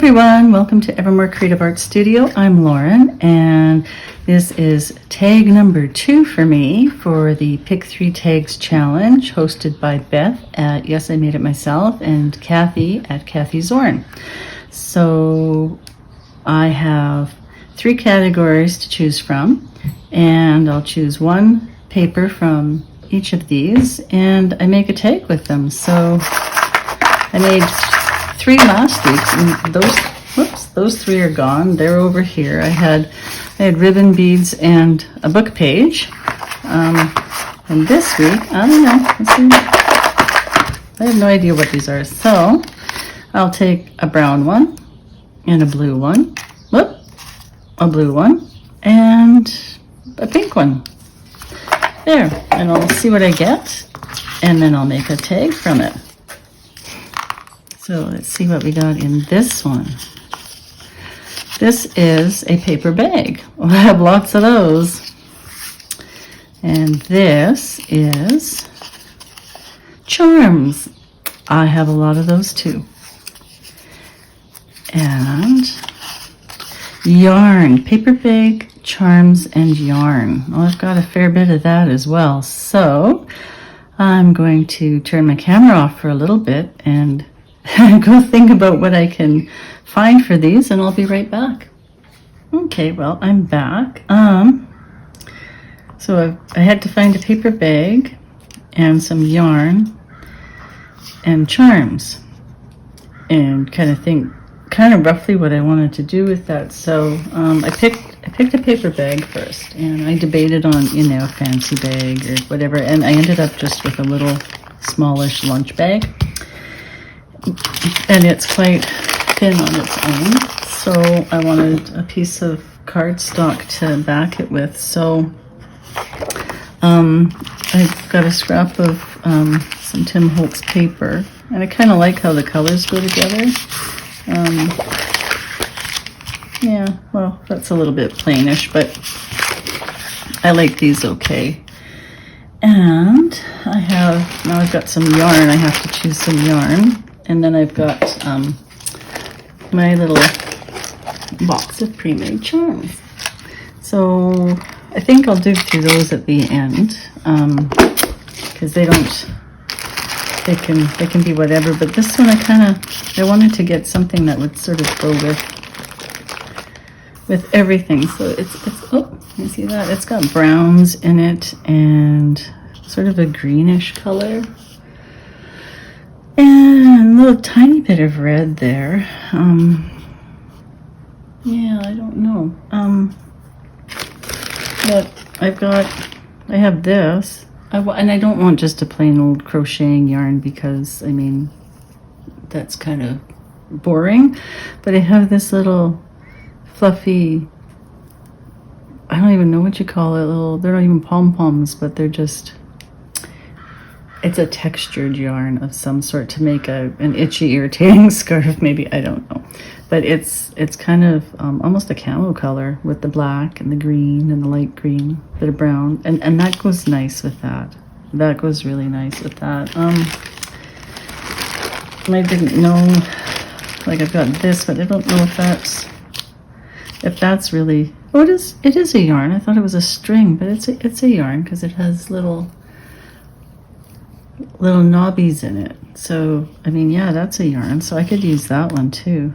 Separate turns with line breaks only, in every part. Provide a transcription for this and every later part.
everyone, welcome to Evermore Creative Art Studio. I'm Lauren, and this is tag number 2 for me for the Pick 3 Tags Challenge, hosted by Beth at Yes, I Made It Myself and Kathy at Kathy Zorn. So I have 3 categories to choose from, and I'll choose one paper from each of these, and I make a tag with them. So I made 3 last week, and those 3 are gone. They're over here. I had ribbon beads and a book page. And this week, I don't know. Let's see. I have no idea what these are. So I'll take a brown one and a blue one. A blue one and a pink one. There, and I'll see what I get, and then I'll make a tag from it. So let's see what we got in this one. This is a paper bag. We'll have lots of those. And this is charms. I have a lot of those too. And yarn, paper bag, charms, and yarn. Well, I've got a fair bit of that as well. So I'm going to turn my camera off for a little bit and go think about what I can find for these, and I'll be right back. Okay, well, I'm back. So I had to find a paper bag and some yarn and charms, and kind of roughly what I wanted to do with that. So I picked a paper bag first, and I debated on, a fancy bag or whatever, and I ended up just with a little smallish lunch bag. And it's quite thin on its own, so I wanted a piece of cardstock to back it with. So I've got a scrap of some Tim Holtz paper, and I kind of like how the colors go together. Yeah, well, that's a little bit plainish, but I like these okay. And I've got some yarn. I have to choose some yarn. And then I've got my little box of pre-made charms. So I think I'll dig through those at the end, because they can be whatever. But this one I wanted to get something that would sort of go with everything. So it's oh, you see that? It's got browns in it and sort of a greenish color. And a little tiny bit of red there. Yeah, I don't know. But I have this. And I don't want just a plain old crocheting yarn, because, that's kind of boring. But I have this little fluffy, I don't even know what you call it, they're not even pom-poms, but they're just, it's a textured yarn of some sort to make an itchy, irritating scarf, maybe, I don't know. But it's kind of almost a camo color with the black and the green and the light green, bit of brown, and that goes nice with that. That goes really nice with that. I didn't know, like, I've got this, but I don't know if that's really, oh, it is a yarn. I thought it was a string, but it's a yarn, because it has little knobbies in it. So yeah, that's a yarn, so I could use that one too.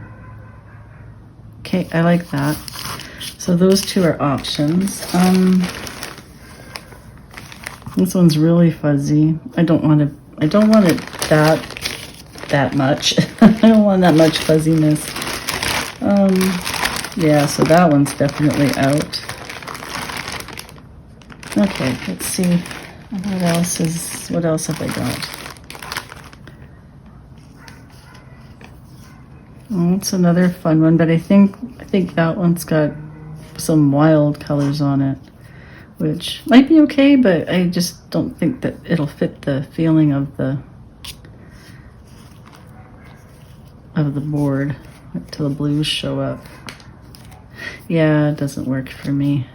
Okay, I like that. So those 2 are options. This one's really fuzzy. I don't want it that much. I don't want that much fuzziness. Yeah, so that one's definitely out. Okay, let's see. What else have I got? Oh, it's another fun one, but I think that one's got some wild colors on it, which might be okay, but I just don't think that it'll fit the feeling of the board until the blues show up. Yeah, it doesn't work for me,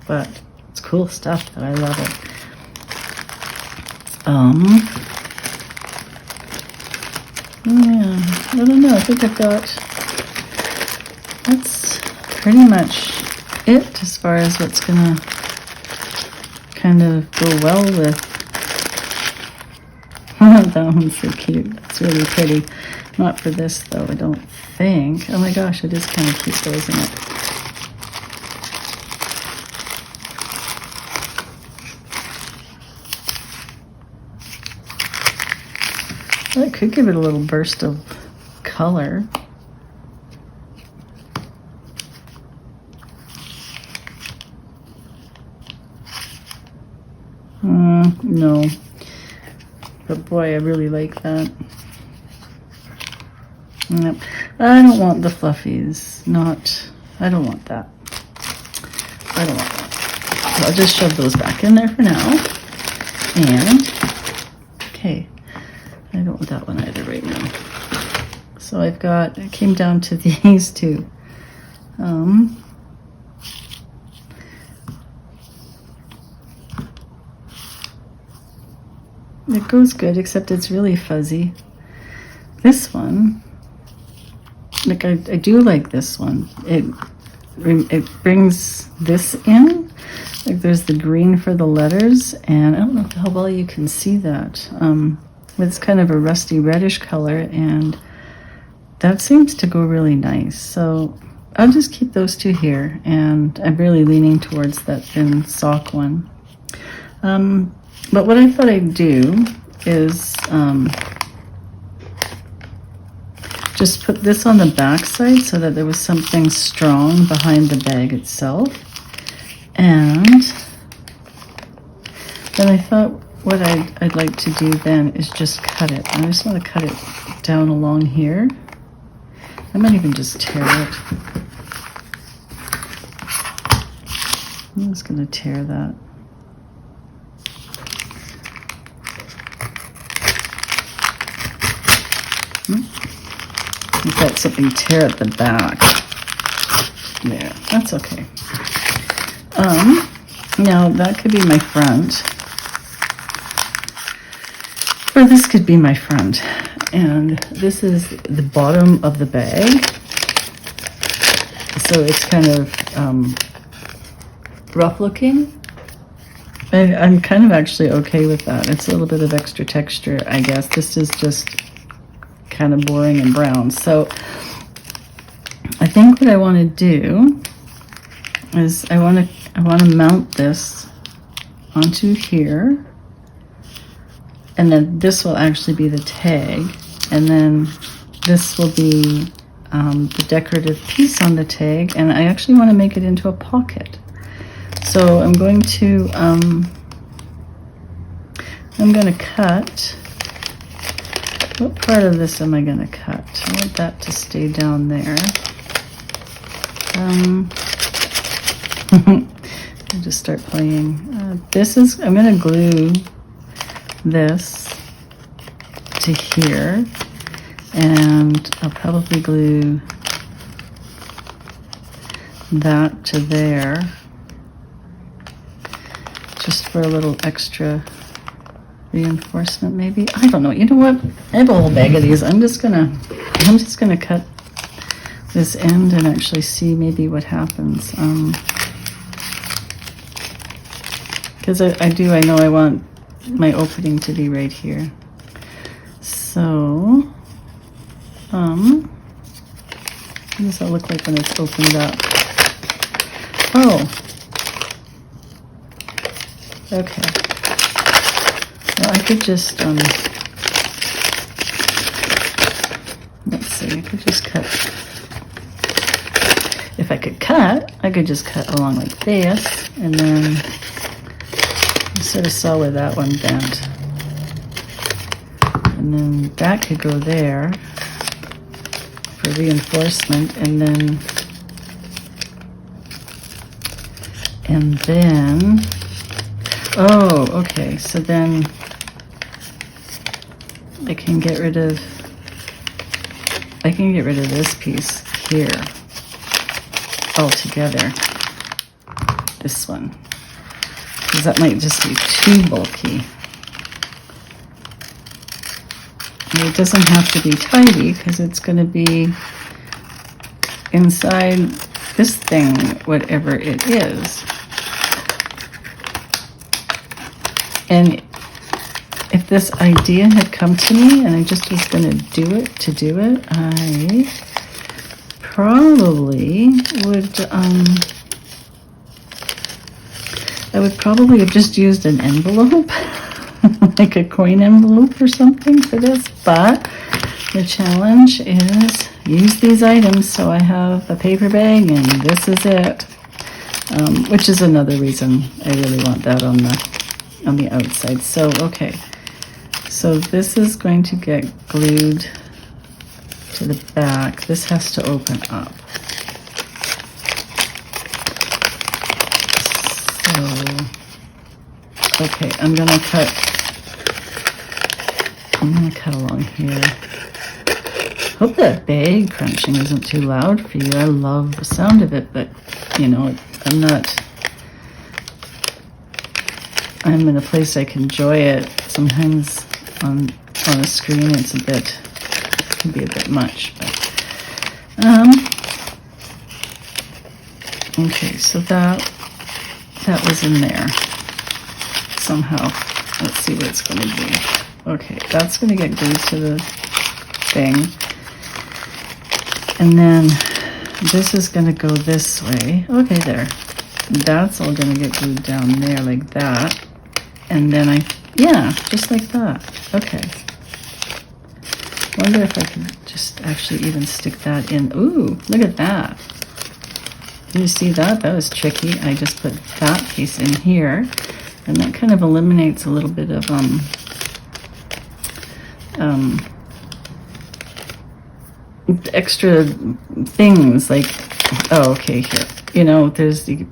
but it's cool stuff, that I love it. Yeah. I don't know, I think I've got, that's pretty much it as far as what's gonna kind of go well with. That one's so cute. It's really pretty. Not for this though, I don't think. Oh my gosh, it is kind of cute though, isn't it? Well, it could give it a little burst of color. No. But boy, I really like that. Yep. I don't want the fluffies. I don't want that. I don't want that. So I'll just shove those back in there for now. And, okay, I don't want that one either right now. So I've got, it came down to these two. It goes good, except it's really fuzzy. This one, like I do like this one. It brings this in. Like there's the green for the letters, and I don't know how well you can see that. It's kind of a rusty reddish color, and that seems to go really nice. So I'll just keep those two here, and I'm really leaning towards that thin sock one. But what I thought I'd do is just put this on the back side so that there was something strong behind the bag itself. And then I thought what I'd like to do then is just cut it. I just want to cut it down along here. I might even just tear it. I'm just going to tear that. You've got something tear at the back. There, that's okay. Now that could be my front. Or this could be my front. And this is the bottom of the bag. So it's kind of rough looking. I'm kind of actually okay with that. It's a little bit of extra texture, I guess. This is just kind of boring and brown. So I think what I want to do is I want to mount this onto here, and then this will actually be the tag, and then this will be the decorative piece on the tag, and I actually want to make it into a pocket. So I'm going to cut. What part of this am I going to cut? I want that to stay down there. I'll just start playing. I'm going to glue this to here, and I'll probably glue that to there, just for a little extra reinforcement maybe. I don't know. You know what? I have a whole bag of these. I'm just gonna cut this end and actually see maybe what happens. Because I know I want my opening to be right here. So, what does that look like when it's opened up? Oh, okay. Well, I could just, let's see, I could just cut. If I could cut, I could just cut along like this, and then you sort of saw where that one bent. And then that could go there for reinforcement, and then oh, okay, so then I can get rid of this piece here altogether, this one, because that might just be too bulky. And it doesn't have to be tidy because it's going to be inside this thing, whatever it is. And if this idea had come to me and I just was going to do it, I probably would, I would probably have just used an envelope, like a coin envelope or something for this, but the challenge is use these items, so I have a paper bag and this is it, which is another reason I really want that on the outside. So, okay, so this is going to get glued to the back. This has to open up. So, okay, I'm gonna cut along here. Hope that bag crunching isn't too loud for you. I love the sound of it, but you know, I'm in a place I can enjoy it. Sometimes on a screen it can be a bit much, but okay, so that was in there somehow. Let's see what it's going to be. Okay, that's going to get glued to the thing, and then this is going to go this way. Okay, there. That's all going to get glued down there like that, and then yeah, just like that. Okay. Wonder if I can just actually even stick that in. Ooh, look at that. You see that? That was tricky. I just put that piece in here, and that kind of eliminates a little bit of extra things like, oh, okay, here. You know, you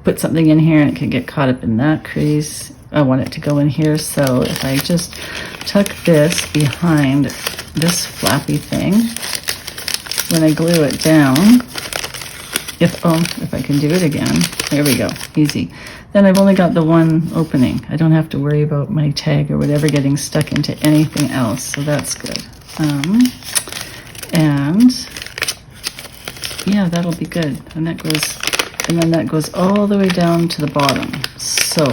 put something in here and it can get caught up in that crease. I want it to go in here, so if I just tuck this behind this flappy thing, when I glue it down, if I can do it again, there we go, easy. Then I've only got the one opening. I don't have to worry about my tag or whatever getting stuck into anything else, so that's good. And yeah, that'll be good. And then that goes all the way down to the bottom. So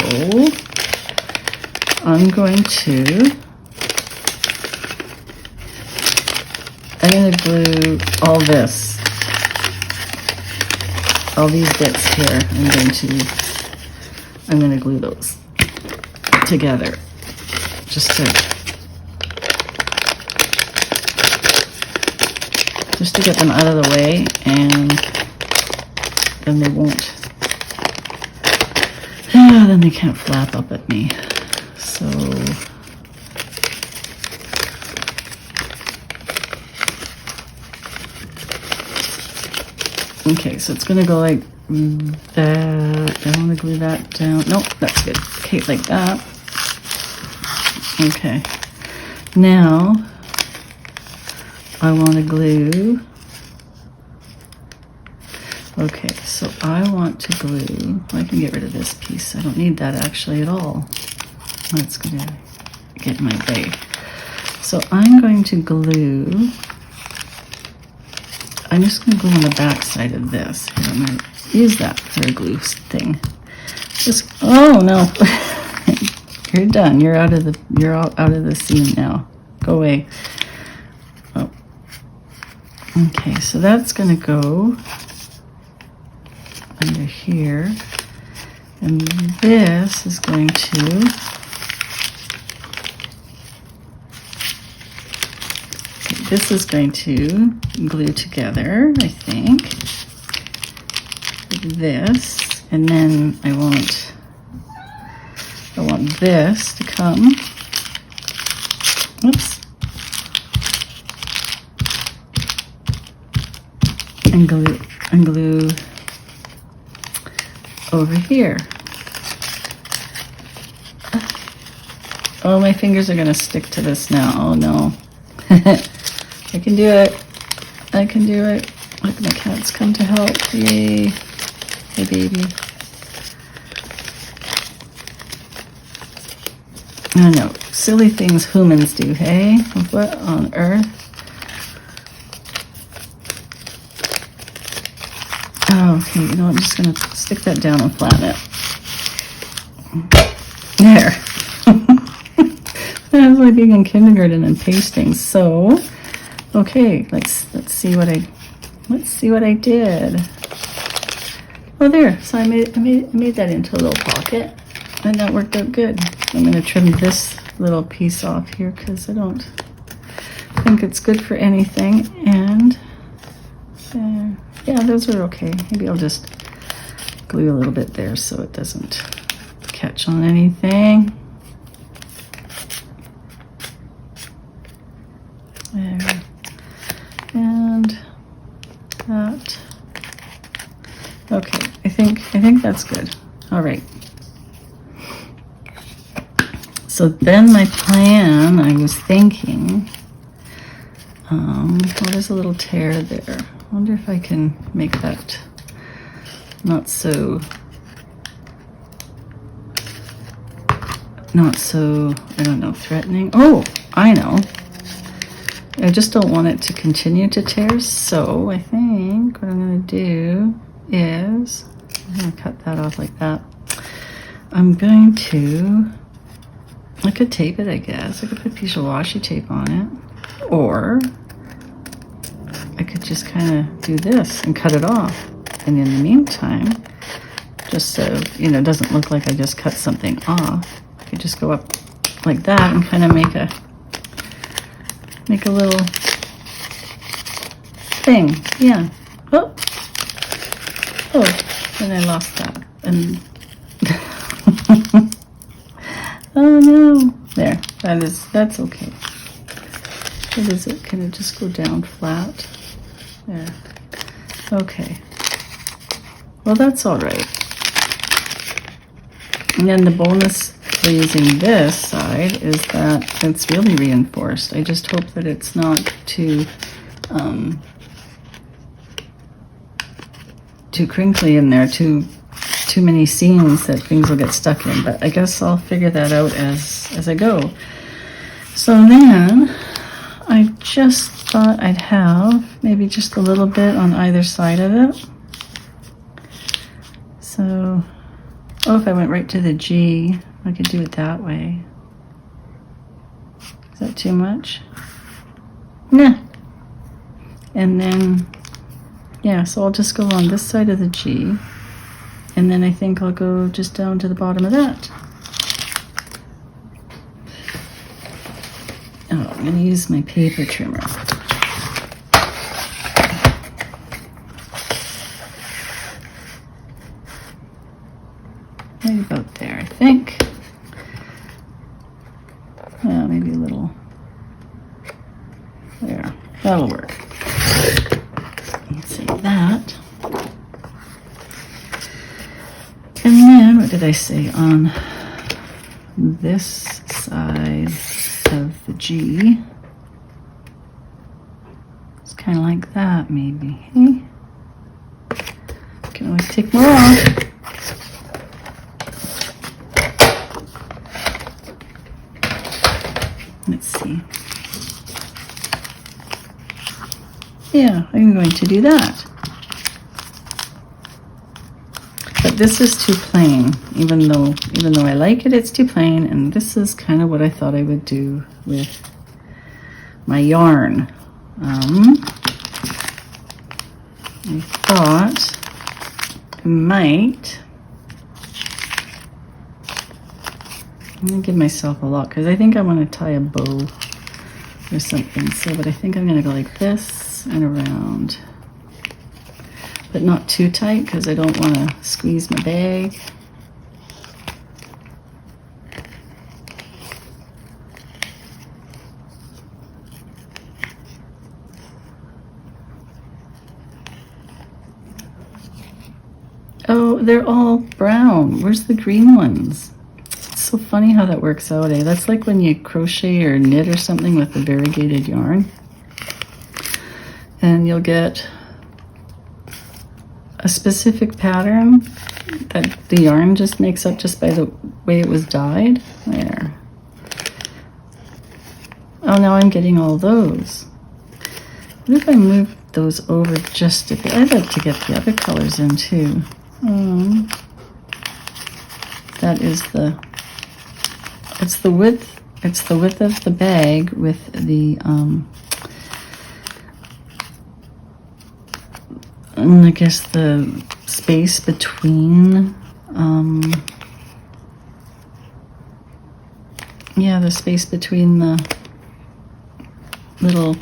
I'm going to glue all this, all these bits here. I'm going to glue those together just to get them out of the way, and then they won't, then they can't flap up at me. So okay, so it's gonna go like that. I want to glue that down. Nope, that's good. Okay, like that. Okay, now I want to glue. Okay, so I want to glue. I can get rid of this piece. I don't need that actually at all. That's going to get in my bag. So I'm going to glue. I'm just going to glue on the back side of this. Here, I'm going to use that for a glue thing. Just, oh no, you're done. You're out of the scene now. Go away. Oh, okay. So that's going to go under here, and this is going to. This is going to glue together, I think, with this, and then I want this to come, oops, and glue over here. Oh, my fingers are going to stick to this now. Oh no. I can do it. I can do it. Look, my cat's come to help. Yay. Hey, baby. I know. silly things humans do, hey? What on earth? Oh, okay, you know, I'm just going to stick that down and flatten it. There. That's like being in kindergarten and pasting. So, okay, let's see what I did. Oh, there. So I made that into a little pocket, and that worked out good. I'm going to trim this little piece off here because I don't think it's good for anything. And yeah, those are okay. Maybe I'll just glue a little bit there so it doesn't catch on anything. There. And that. Okay, I think that's good. All right. So then my plan, I was thinking, well, there's a little tear there. I wonder if I can make that not so, I don't know, threatening. Oh, I know. I just don't want it to continue to tear, so I think what I'm going to do is, I'm going to cut that off like that. I'm going to, I could tape it, I guess. I could put a piece of washi tape on it, or I could just kind of do this and cut it off. And in the meantime, just so, you know, it doesn't look like I just cut something off, I could just go up like that and kind of make a little thing. Yeah. Oh, and I lost that. And oh no. There. That's okay. What is it? Can it just go down flat? There. Okay. Well, that's all right. And then the bonus for using this side is that it's really reinforced. I just hope that it's not too crinkly in there, too many seams that things will get stuck in. But I guess I'll figure that out as I go. So then I just thought I'd have maybe just a little bit on either side of it. So, oh, if I went right to the G, I could do it that way. Is that too much? Nah. And then, yeah, so I'll just go on this side of the G, and then I think I'll go just down to the bottom of that. Oh, I'm gonna use my paper trimmer. Maybe about there, I think. Yeah, maybe a little there. That'll work. Let's see that. And then, what did I say? On this side of the G, it's kind of like that, maybe. Hey? Can always take more off. Let's see. Yeah, I'm going to do that. But this is too plain, even though I like it, it's too plain, and this is kind of what I thought I would do with my yarn. I thought I might, I'm going to give myself a lot because I think I want to tie a bow or something. So, but I think I'm going to go like this and around, but not too tight because I don't want to squeeze my bag. Oh, they're all brown. Where's the green ones? It's so funny how that works out, eh? That's like when you crochet or knit or something with a variegated yarn. And you'll get a specific pattern that the yarn just makes up just by the way it was dyed. There. now I'm getting all those. What if I move those over just a bit? I'd like to get the other colors in too. That is it's the width of the bag with the I guess the space between the space between the little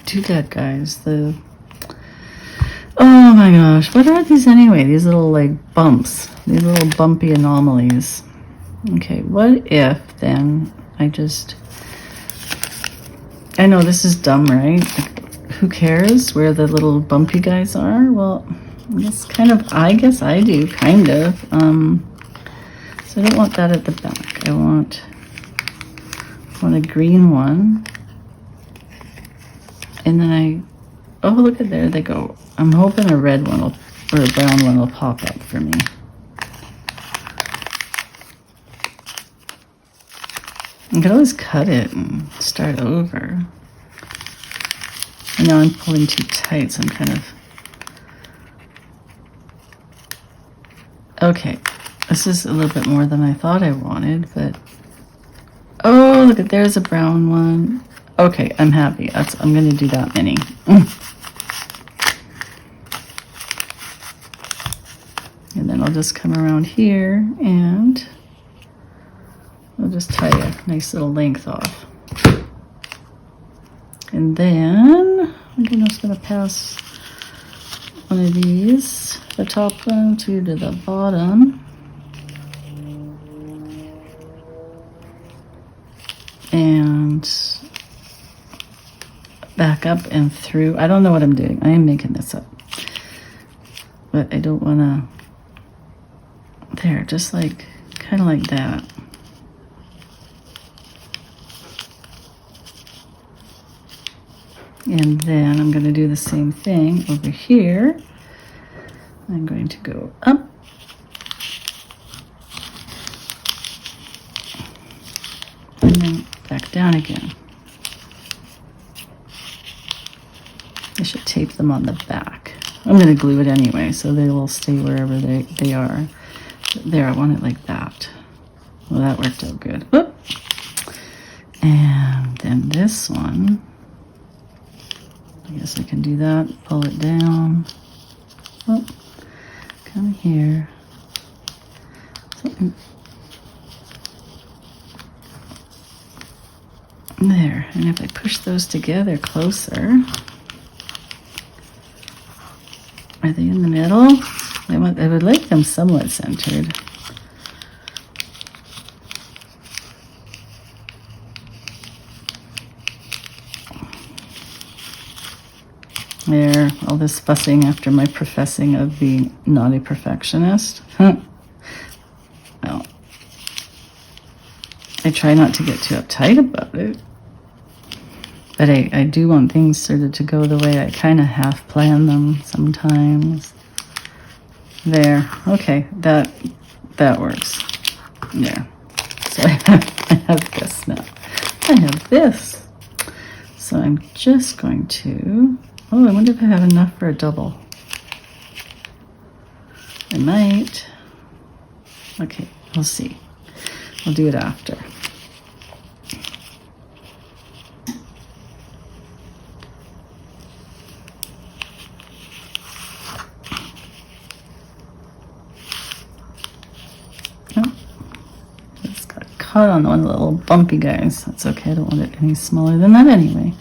doodad guys. Oh my gosh, what are these anyway? These little like bumps, these little bumpy anomalies. Okay, what if then I know this is dumb, right? Like, who cares where the little bumpy guys are? Well, I guess I do, kind of. So I don't want that at the back. I want a green one. And then oh, look at there they go. I'm hoping a red one or a brown one will pop up for me. I could always cut it and start over. I know I'm pulling too tight, so I'm kind of... Okay, this is a little bit more than I thought I wanted, but... Oh, look at, there's a brown one. Okay, I'm happy. I'm going to do that many. And then I'll just come around here and I'll just tie a nice little length off. And then I'm just going to pass one of these, the top one, to the bottom. And back up and through. I don't know what I'm doing. I am making this up. But I don't want to... There, just like, kind of like that. And then I'm going to do the same thing over here. I'm going to go up. And then back down again. I should tape them on the back. I'm going to glue it anyway, so they will stay wherever they are. There, I want it like that. Well, that worked out good. Whoop. And then this one, I guess I can do that. Pull it down. Oh, come here. There, and if I push those together closer, are they in the middle? I would like them somewhat centered. There, all this fussing after my professing of being not a perfectionist. Well, I try not to get too uptight about it. But I do want things sort of to go the way I kind of half plan them sometimes. There, okay, that works. There. So I have this now. I have this. So I'm just going to... Oh, I wonder if I have enough for a double. I might. Okay, we'll see. I'll do it after. Caught on one of the little bumpy guys. That's okay, I don't want it any smaller than that anyway.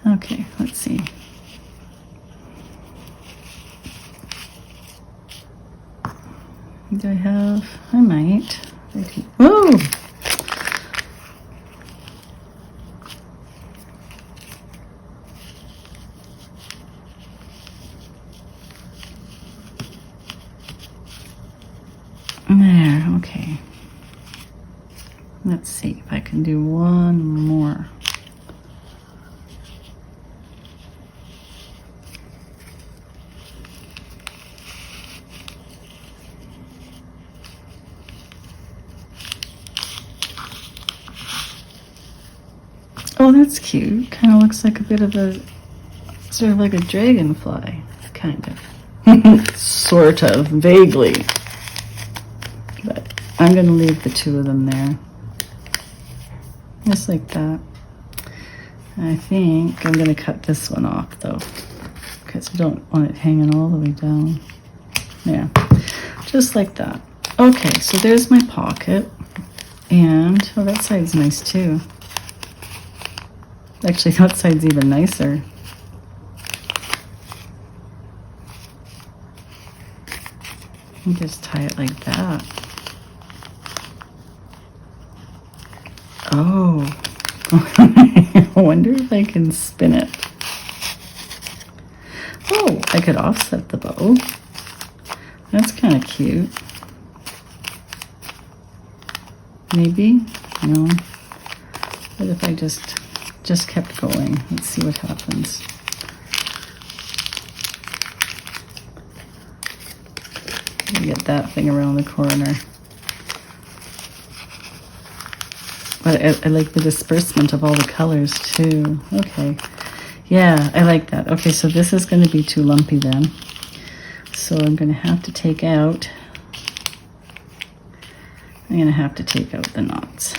Okay, let's see. Do I have? I might. Whoa! There, okay. Let's see if I can do one more. Oh, that's cute. Kind of looks like a bit of a, sort of like a dragonfly, kind of. Sort of, vaguely. But I'm going to leave the two of them there. Just like that. I think I'm going to cut this one off, though, because I don't want it hanging all the way down. Yeah, just like that. Okay, so there's my pocket. And, oh, that side's nice, too. Actually, that side's even nicer. You just tie it like that. Oh, I wonder if I can spin it. Oh, I could offset the bow. That's kind of cute. Maybe? No. What if I just kept going? Let's see what happens. Get that thing around the corner. But I like the disbursement of all the colors too. Okay. Yeah, I like that. Okay, so this is going to be too lumpy then. So I'm going to have to take out the knots.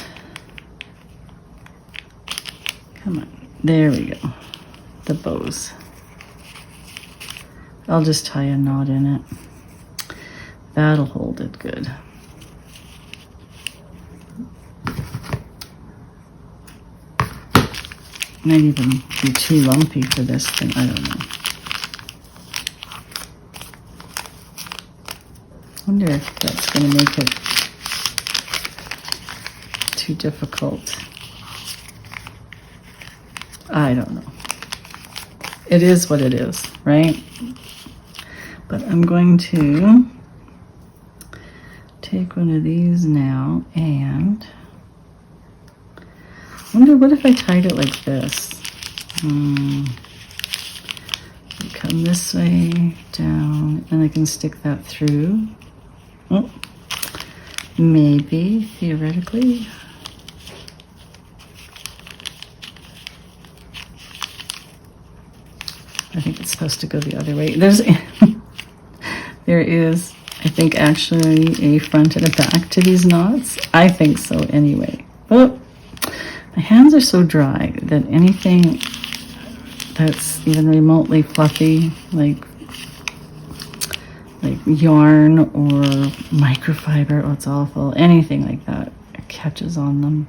Come on. There we go. The bows. I'll just tie a knot in it. That'll hold it good. Might even be too lumpy for this thing. I don't know. Wonder if that's going to make it too difficult. I don't know. It is what it is, right? But I'm going to take one of these now and wonder what if I tied it like this. Come this way down and I can stick that through. Oh, maybe theoretically. I think it's supposed to go the other way. There is, I think, actually a front and a back to these knots. I think so anyway. Oh, my hands are so dry that anything that's even remotely fluffy, like yarn or microfiber, oh, it's awful. Anything like that, it catches on them.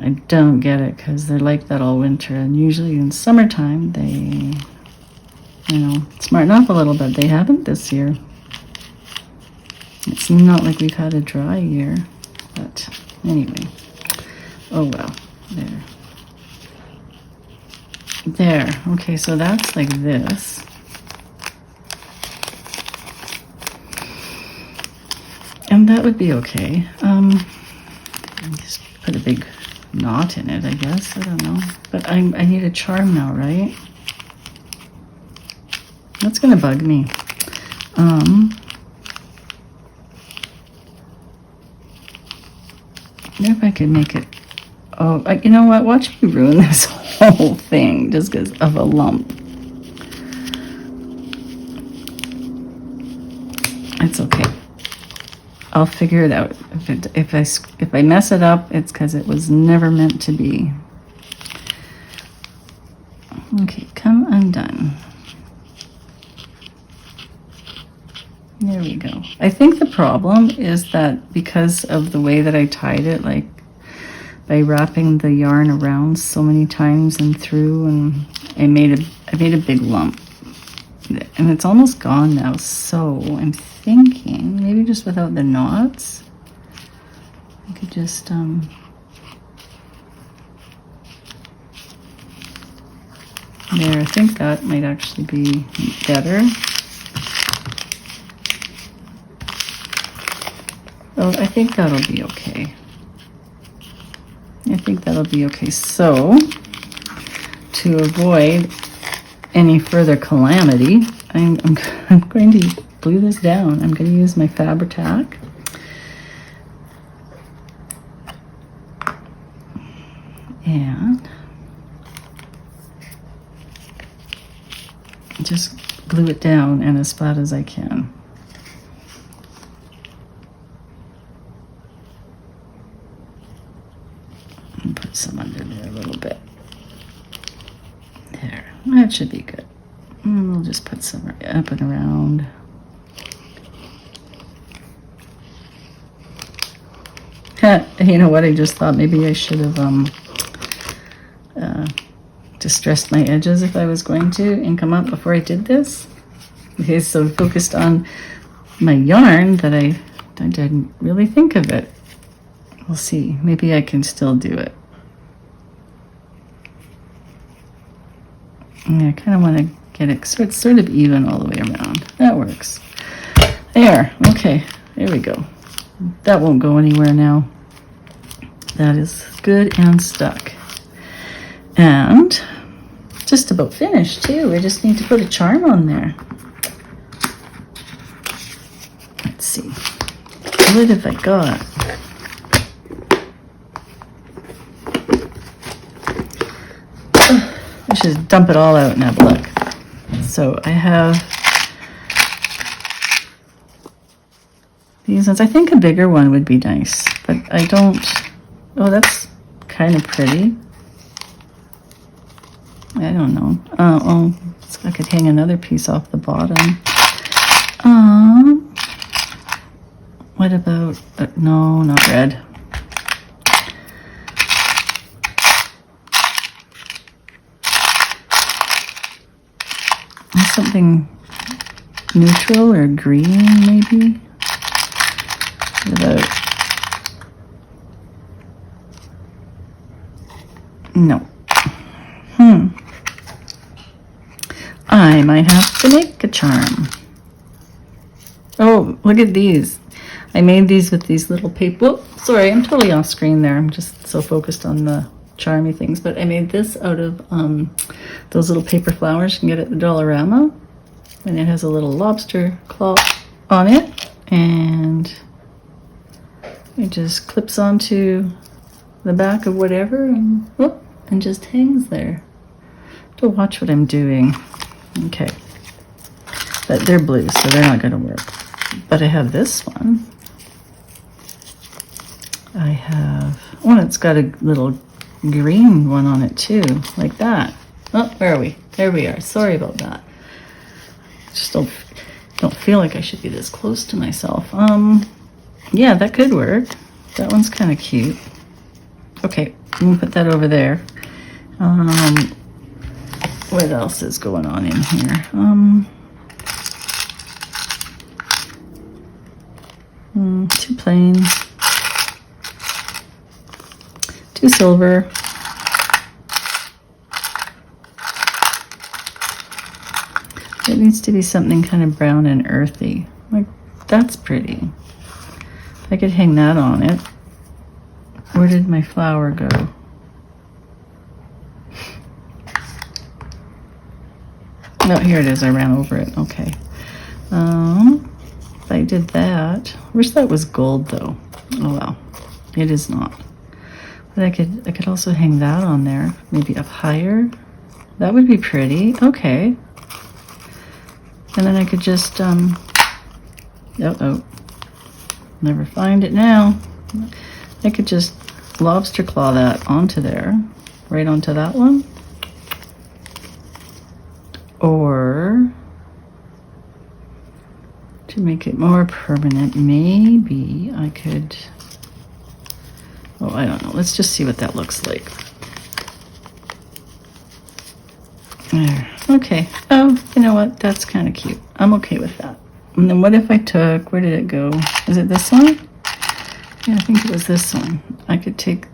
I don't get it because they're like that all winter, and usually in summertime they, smarten up a little bit. They haven't this year. It's not like we've had a dry year, but anyway. Oh well, there. Okay, so that's like this. And that would be okay. Just put a big knot in it, I guess. I don't know. But I need a charm now, right? That's gonna bug me. I wonder if I could make it. Oh, you know what? Watch me ruin this whole thing just because of a lump. It's okay. I'll figure it out. If I mess it up, it's because it was never meant to be. Okay, come undone. There we go. I think the problem is that because of the way that I tied it, like by wrapping the yarn around so many times and through, and I made a big lump. And it's almost gone now, so I'm thinking maybe just without the knots, I could just there, I think that might actually be better. Oh, I think that'll be okay. I think that'll be okay. So, to avoid any further calamity, I'm going to glue this down. I'm going to use my Fabri-Tac. And just glue it down and as flat as I can. And put some under there a little bit. There, that should be good. And we'll just put some up and around. You know what, I just thought maybe I should have distressed my edges if I was going to and come up before I did this. Okay, so focused on my yarn that I didn't really think of it. We'll see, maybe I can still do it. Yeah, I kind of want to get it so it's sort of even all the way around. That works. There, okay, there we go. That won't go anywhere now. That is good and stuck. And just about finished too. I just need to put a charm on there. Let's see. What have I got? I should dump it all out and have a look. So I have these ones. I think a bigger one would be nice, but I don't. Oh, that's kind of pretty. I don't know. Oh, I could hang another piece off the bottom. What about, no, not red. Something neutral or green, maybe? What about, no. I might have to make a charm. Oh, look at these. I made these with these little paper. Whoop, sorry, I'm totally off screen there. I'm just so focused on the charmy things. But I made this out of those little paper flowers you can get at the Dollarama. And it has a little lobster claw on it. And it just clips onto the back of whatever and whoop, and just hangs there. To watch what I'm doing. Okay. But they're blue, so they're not going to work. But I have this one. I have one that's got a little green one on it too, like that. Oh, where are we? There we are. Sorry about that. Just don't feel like I should be this close to myself. Yeah, that could work. That one's kind of cute. Okay, I'm gonna put that over there. What else is going on in here? Two plain, two silver. It needs to be something kind of brown and earthy. Like, that's pretty. I could hang that on it. Where did my flower go? No, here it is. I ran over it. Okay. If I did that, I wish that was gold though. Oh well, it is not. But I could also hang that on there, maybe up higher. That would be pretty. Okay. And then I could just never find it now. I could just lobster claw that onto there, right onto that one. Or to make it more permanent, maybe I could, oh, I don't know. Let's just see what that looks like. There. Okay. Oh, you know what? That's kind of cute. I'm okay with that. And then what if I took, where did it go? Is it this one? Yeah, I think it was this one. I could take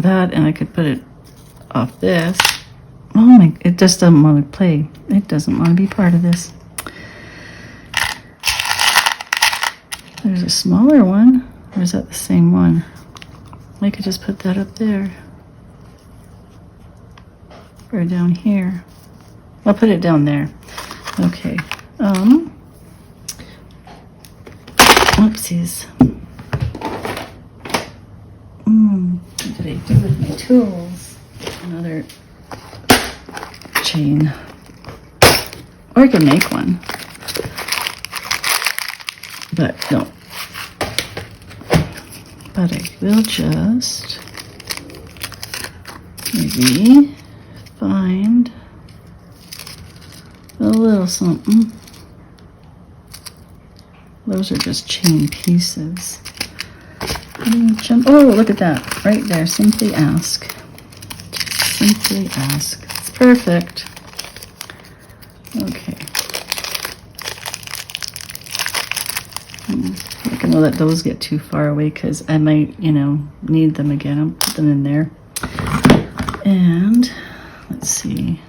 that and I could put it off this. Oh my, it just doesn't want to play. It doesn't want to be part of this. There's a smaller one. Or is that the same one? I could just put that up there. Or down here. I'll put it down there. Okay. Oopsies. What did I do with my tools? another chain. Or I can make one. But no. But I will just maybe find a little something. Those are just chain pieces. Oh, look at that. Right there. Simply ask. Just simply ask. It's perfect. Okay. I'm not going to let those get too far away because I might, need them again. I'll put them in there. And let's see.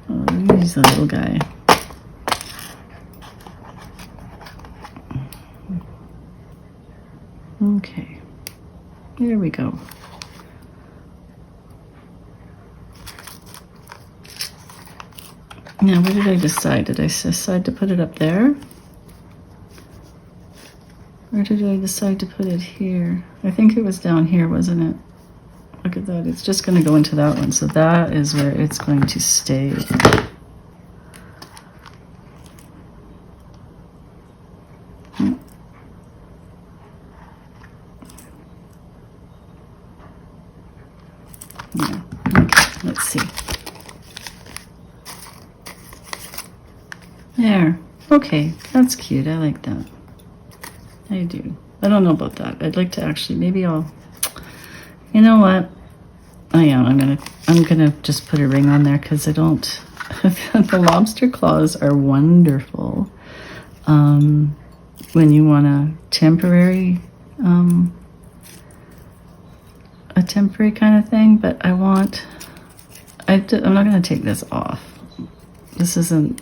Oh, he's a little guy. Okay. There we go. Now, where did I decide? Did I decide to put it up there? Or did I decide to put it here? I think it was down here, wasn't it? Look at that. It's just going to go into that one. So that is where it's going to stay. Yeah. Okay. Let's see. There. Okay. That's cute. I like that. I do. I don't know about that. I'd like to actually, maybe I'll, you know what? Oh yeah, I'm gonna just put a ring on there because I don't, the lobster claws are wonderful. When you want a temporary kind of thing, but I'm not gonna take this off. This isn't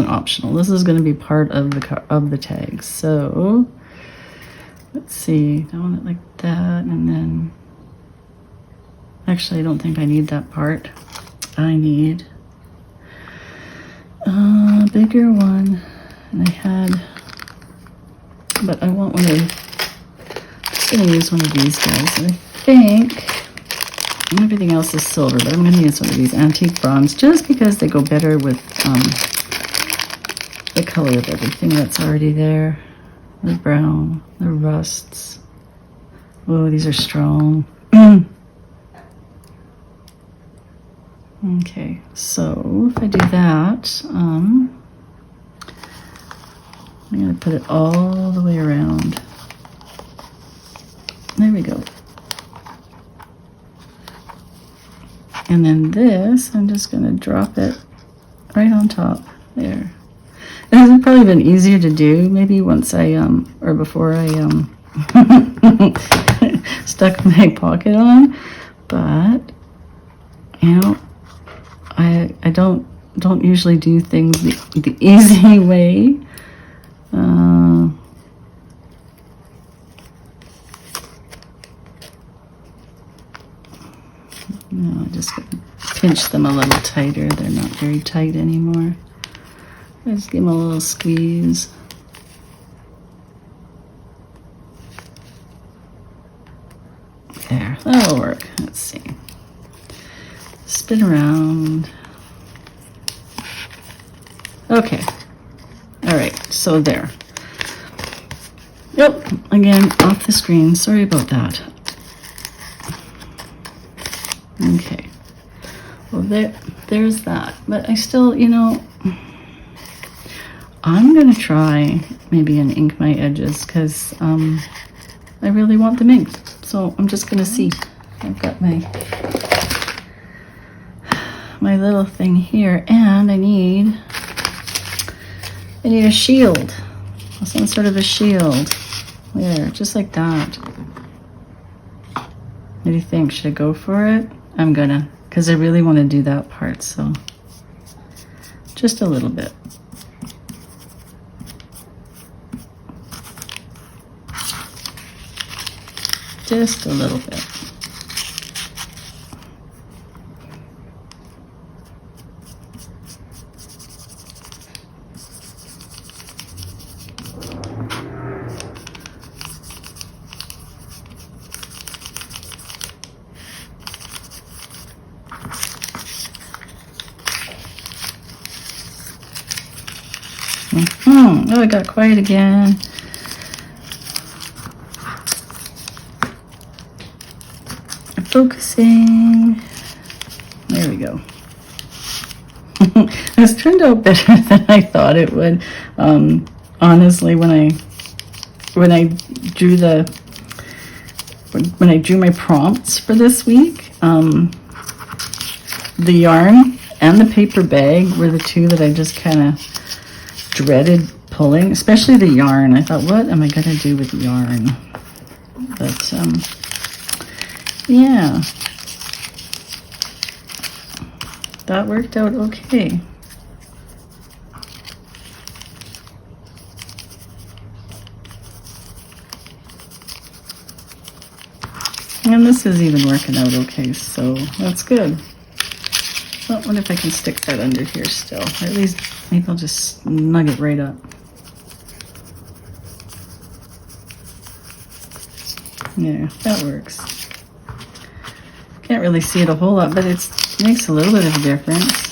optional. This is gonna be part of the tags. So, let's see, I want it like that, and then, actually I don't think I need that part. I need a bigger one, and but I want one of, I'm just gonna use one of these guys, and I think, everything else is silver, but I'm gonna use one of these antique bronze, just because they go better with the color of everything that's already there. The brown, the rusts. Oh, these are strong. Okay, so if I do that, I'm going to put it all the way around. There we go. And then this, I'm just going to drop it right on top there. It has probably been easier to do maybe once or before I stuck my pocket on, but I don't usually do things the easy way. I just pinch them a little tighter. They're not very tight anymore. I just give them a little squeeze. There, that'll work. Let's see. Spin around. Okay. All right, so there. Yep, again, off the screen. Sorry about that. Okay. Well, there's that. But I still, I'm going to try maybe and ink my edges because I really want them inked. So I'm just going to see. I've got my little thing here, and I need a shield. Some sort of a shield. There, just like that. What do you think? Should I go for it? I'm gonna, because I really want to do that part, so just a little bit. Just a little bit. Oh, it got quiet again. Focusing. There we go. This turned out better than I thought it would. Honestly, when I drew my prompts for this week, the yarn and the paper bag were the two that I just kind of dreaded pulling, especially the yarn. I thought, what am I going to do with yarn? But yeah, that worked out okay. And this is even working out okay, so that's good. Well, I wonder if I can stick that under here still. Or at least maybe I'll just snug it right up. Yeah, that works. Can't really see it a whole lot, but it makes a little bit of a difference.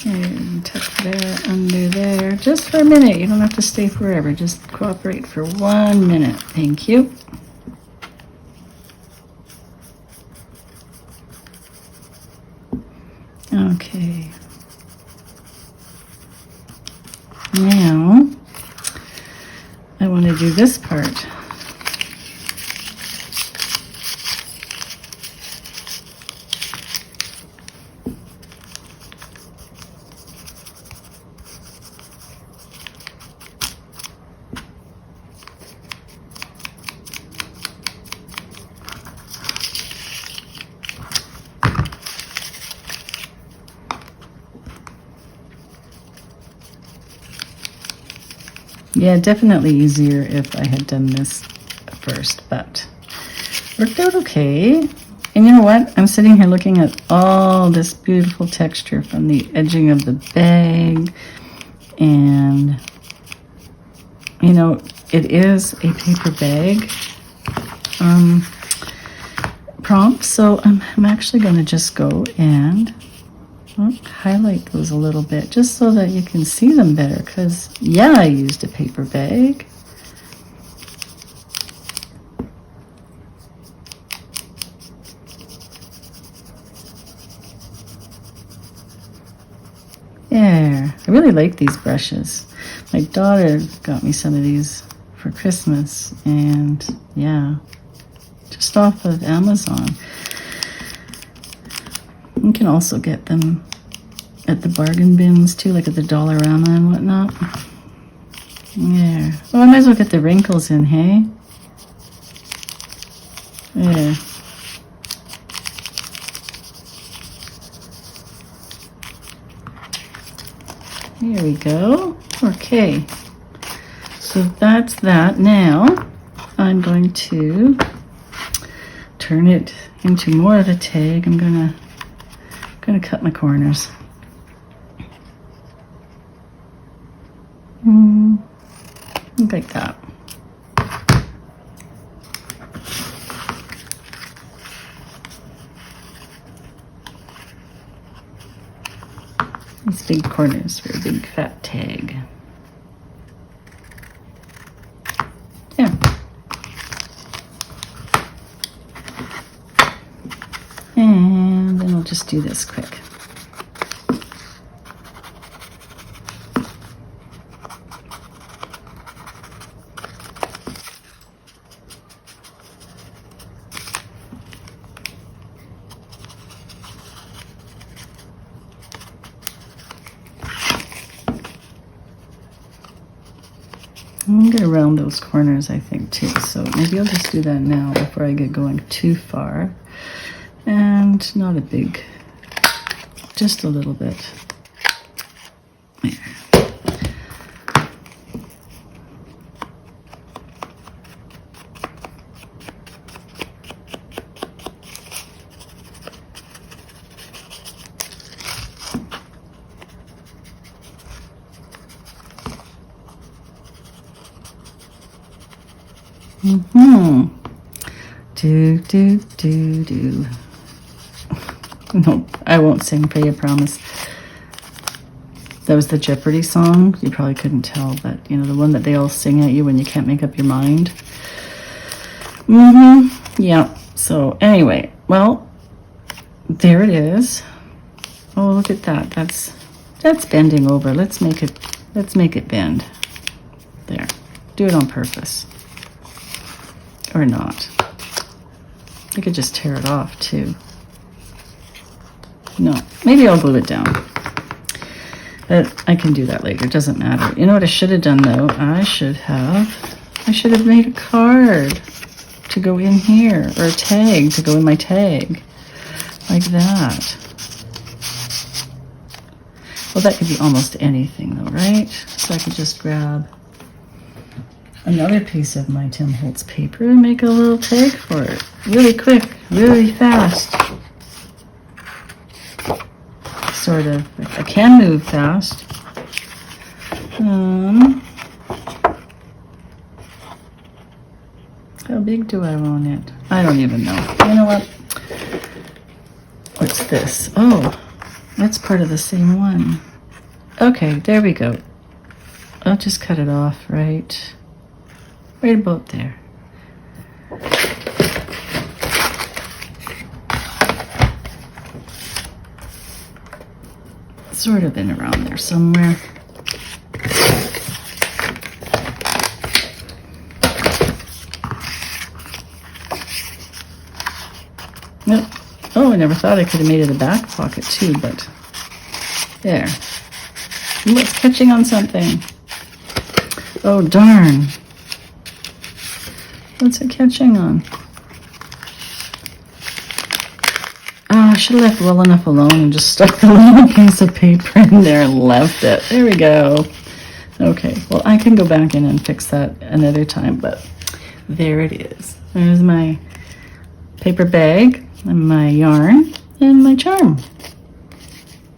And tuck that under there just for a minute. You don't have to stay forever. Just cooperate for 1 minute. Thank you. Okay. Now, I want to do this part. Yeah, definitely easier if I had done this first, but worked out okay. And you know what? I'm sitting here looking at all this beautiful texture from the edging of the bag. And, you know, it is a paper bag prompt, so I'm actually going to just go and highlight those a little bit just so that you can see them better, because yeah, I used a paper bag. There, I really like these brushes. My daughter got me some of these for Christmas, and yeah, just off of Amazon. You can also get them at the bargain bins too, like at the Dollarama and whatnot. Yeah. Oh, I might as well get the wrinkles in, hey? Yeah. Here we go. Okay. So that's that. Now I'm going to turn it into more of a tag. I'm gonna cut my corners. Like that. These big corners for a big fat tag. Yeah. And then I'll just do this quick. I'm going to round those corners, I think, too. So maybe I'll just do that now before I get going too far. And not a big, just a little bit. There. Do. No, I won't sing for you, promise. That was the Jeopardy song. You probably couldn't tell, but you know, the one that they all sing at you when you can't make up your mind. Yeah. So anyway, well, there it is. Oh, look at that. That's bending over. Let's make it bend. There. Do it on purpose. Or not. I could just tear it off too. No, maybe I'll glue it down. But I can do that later. It doesn't matter. You know what I should have done though? I should have made a card to go in here, or a tag to go in my tag. Like that. Well, that could be almost anything though, right? So I could just grab another piece of my Tim Holtz paper and make a little tag for it. Really quick, really fast. Sort of. I can move fast. How big do I want it? I don't even know. You know what? What's this? Oh, that's part of the same one. Okay, there we go. I'll just cut it off right about there. Sort of in around there somewhere. Nope. Oh, I never thought I could have made it a back pocket too, but there. Ooh, it's catching on something. Oh, darn. What's it catching on? Oh, I should have left well enough alone and just stuck the little piece of paper in there and left it. There we go. Okay, well, I can go back in and fix that another time, but there it is. There's my paper bag and my yarn and my charm.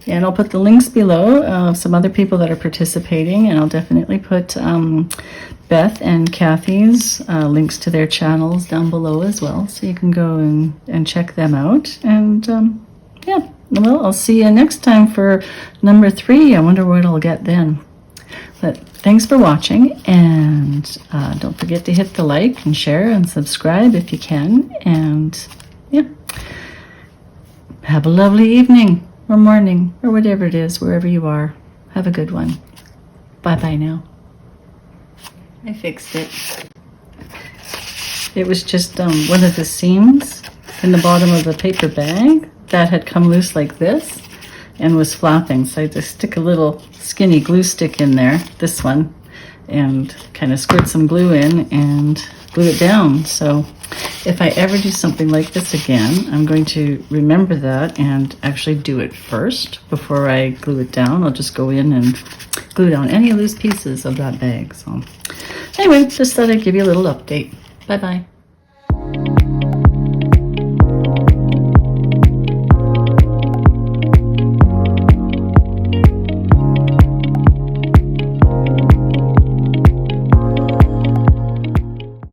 And I'll put the links below of some other people that are participating, and I'll definitely put Beth and Kathy's links to their channels down below as well, so you can go and check them out. And yeah, well, I'll see you next time for number 3. I wonder what I'll get then. But thanks for watching, and don't forget to hit the like and share and subscribe if you can. And yeah, have a lovely evening or morning or whatever it is, wherever you are. Have a good one. Bye-bye now. I fixed it. It was just one of the seams in the bottom of the paper bag that had come loose like this and was flapping. So I had to stick a little skinny glue stick in there, this one, and kind of squirt some glue in and glue it down. So if I ever do something like this again, I'm going to remember that and actually do it first before I glue it down. I'll just go in and glue down any loose pieces of that bag. So anyway, just thought I'd give you a little update. Bye-bye.